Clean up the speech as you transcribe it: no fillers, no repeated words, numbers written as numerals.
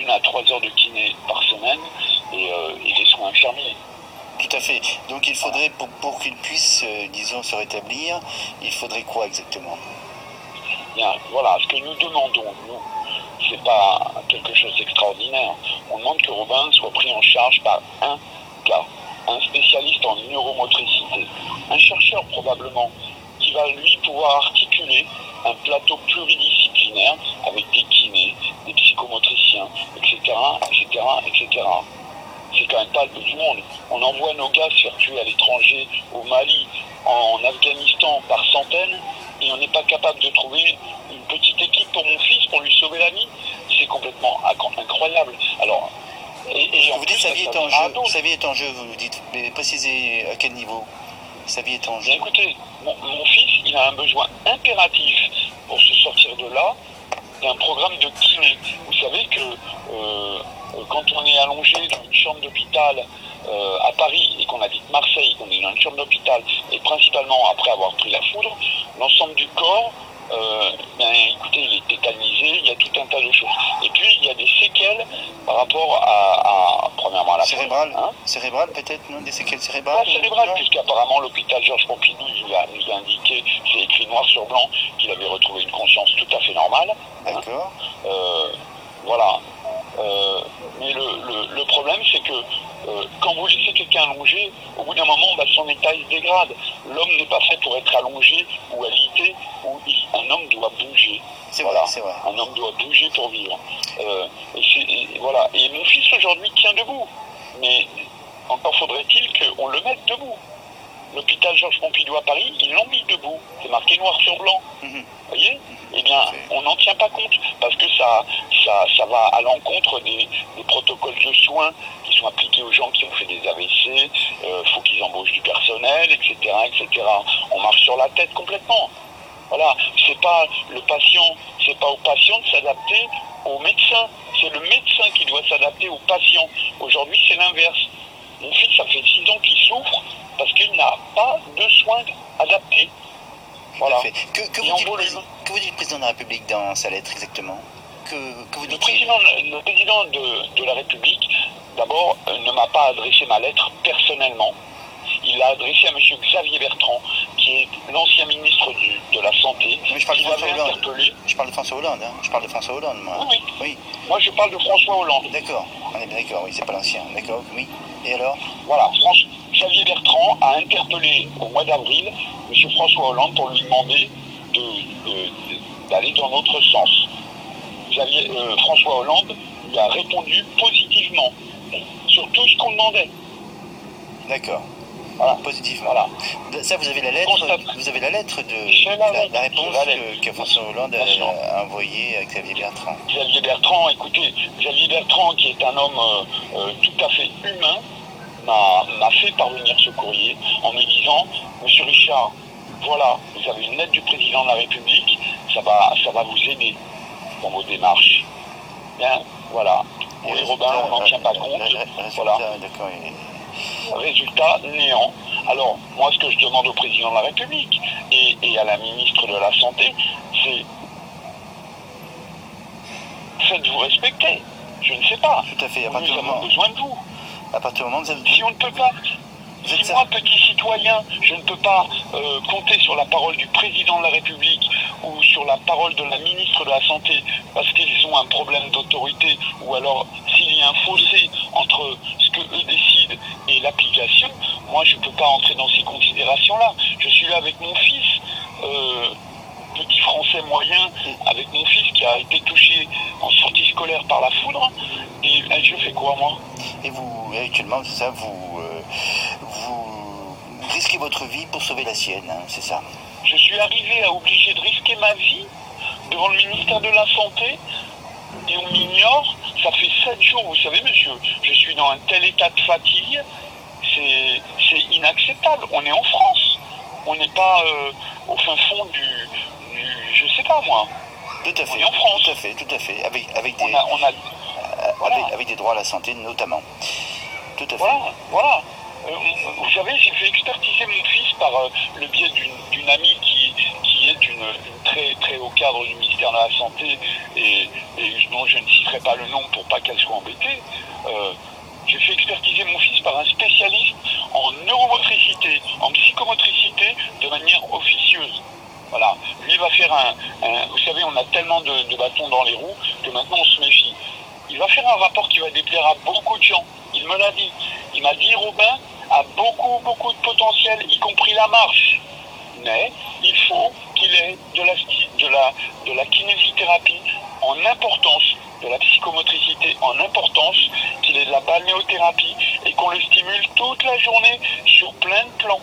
1 à 3 heures de kiné par semaine et des soins infirmiers. Tout à fait. Donc il faudrait, pour qu'il puisse, disons, se rétablir, il faudrait quoi exactement? Bien, voilà, ce que nous demandons, nous, c'est pas quelque chose d'extraordinaire. On demande que Robin soit pris en charge par un gars, un spécialiste en neuromotricité, un chercheur probablement, qui va lui pouvoir articuler un plateau pluridisciplinaire avec des kinés, des psychomotriciens, etc., etc., etc. C'est quand même pas le bout du monde. On envoie nos gars se faire tuer à l'étranger, au Mali, en Afghanistan par centaines, et on n'est pas capable de trouver une petite équipe pour mon fils pour lui sauver la vie. C'est complètement incroyable. Alors, et vous dites sa vie est en jeu. Sa vie est en jeu, vous dites. Mais précisez à quel niveau sa vie est en jeu. Écoutez, mon fils, il a un besoin impératif pour se sortir de là d'un programme de kiné. Vous savez que quand on est allongé dans une chambre d'hôpital à Paris et qu'on habite Marseille, qu'on est dans une chambre d'hôpital et principalement après avoir pris la foudre, l'ensemble du corps, écoutez, il est tétanisé, il y a tout un tas de choses. Et puis il y a des séquelles par rapport premièrement à la cérébrale, hein cérébrale peut-être, non? Des séquelles cérébrales? Pas cérébrale, puisqu'apparemment l'hôpital Georges Pompidou nous a indiqué, c'est écrit noir sur blanc, qu'il avait retrouvé une conscience tout à fait normale. D'accord. Voilà. Mais le problème, c'est que quand vous laissez quelqu'un allongé, au bout d'un moment, son état il se dégrade. L'homme n'est pas fait pour être allongé ou alité, un homme doit bouger. C'est voilà. vrai, c'est vrai. Un homme doit bouger pour vivre. Voilà. Et mon fils aujourd'hui tient debout. Mais encore faudrait-il qu'on le mette debout. L'hôpital Georges Pompidou à Paris, ils l'ont mis debout. C'est marqué noir sur blanc. Vous voyez ? Eh bien, on n'en tient pas compte parce que ça va à l'encontre des protocoles de soins qui sont appliqués aux gens qui ont fait des AVC. Faut qu'ils embauchent du personnel, etc., etc. On marche sur la tête complètement. Voilà, c'est pas le patient, c'est pas au patient de s'adapter au médecin. C'est le médecin qui doit s'adapter au patient. Aujourd'hui, c'est l'inverse. Mon fils, ça fait 6 ans qu'il souffre parce qu'il n'a pas de soins adaptés. Voilà. Que vous dit le président de la République dans sa lettre exactement? Le président de la République, d'abord, ne m'a pas adressé ma lettre personnellement. Il l'a adressé à M. Xavier Bertrand, qui est l'ancien ministre de la Santé. Mais je parle de François Hollande. Je parle de François Hollande, hein. Je parle de François Hollande, moi. Oui. Moi, je parle de François Hollande. D'accord. On est bien d'accord, oui, c'est pas l'ancien. D'accord, oui. Et alors? Voilà. Xavier Bertrand a interpellé au mois d'avril M. François Hollande pour lui demander d'aller dans notre sens. François Hollande lui a répondu positivement sur tout ce qu'on demandait. D'accord. Voilà. Positivement. Voilà. Ça, vous avez la lettre. Vous avez la lettre la réponse que François Hollande a envoyée à Xavier Bertrand. Xavier Bertrand, écoutez, Xavier Bertrand, qui est un homme tout à fait humain, m'a fait parvenir ce courrier en me disant, Monsieur Richard, voilà, vous avez une lettre du président de la République, ça va vous aider dans vos démarches. Bien, voilà. Pour les Robins, on n'en tient pas compte. Voilà. Résultat, néant. Alors, moi, ce que je demande au président de la République et à la ministre de la Santé, c'est faites-vous respecter. Je ne sais pas. Tout à fait. Nous avons besoin de vous. À partir du moment où si on ne peut pas, si moi, petit citoyen, je ne peux pas compter sur la parole du président de la République ou sur la parole de la ministre de la Santé parce qu'ils ont un problème d'autorité ou alors s'il y a un fossé entre ce que eux décident et l'application, moi je ne peux pas entrer dans ces considérations-là. Je suis là avec mon fils, petit français moyen, avec mon fils qui a été touché en sortie scolaire par la foudre, et je fais quoi moi? Et vous, actuellement, c'est ça, vous risquez votre vie pour sauver la sienne, hein, c'est ça? Je suis arrivé à obliger de risquer ma vie devant le ministère de la Santé et on m'ignore. Ça fait 7 jours, vous savez monsieur, je suis dans un tel état de fatigue, c'est inacceptable. On est en France, on n'est pas au fin fond du je sais pas moi. Tout à fait. On est en France. Tout à fait. Avec des droits à la santé notamment. Tout à fait. Voilà. Vous savez, j'ai fait expertiser mon fils par le biais d'une amie qui est une une très très haut cadre du ministère de la Santé et dont je ne citerai pas le nom pour pas qu'elle soit embêtée. J'ai fait expertiser mon fils par un spécialiste en neuromotricité, en psychomotricité, de manière officieuse. Voilà. Lui va faire vous savez, on a tellement de bâtons dans les roues que maintenant on se méfie. Il va faire un rapport qui va déplaire à beaucoup de gens. Il me l'a dit. Il m'a dit, Robin a beaucoup de potentiel, y compris la marche. Mais il faut qu'il ait de la kinésithérapie en importance, de la psychomotricité en importance, qu'il ait de la balnéothérapie et qu'on le stimule toute la journée sur plein de plans.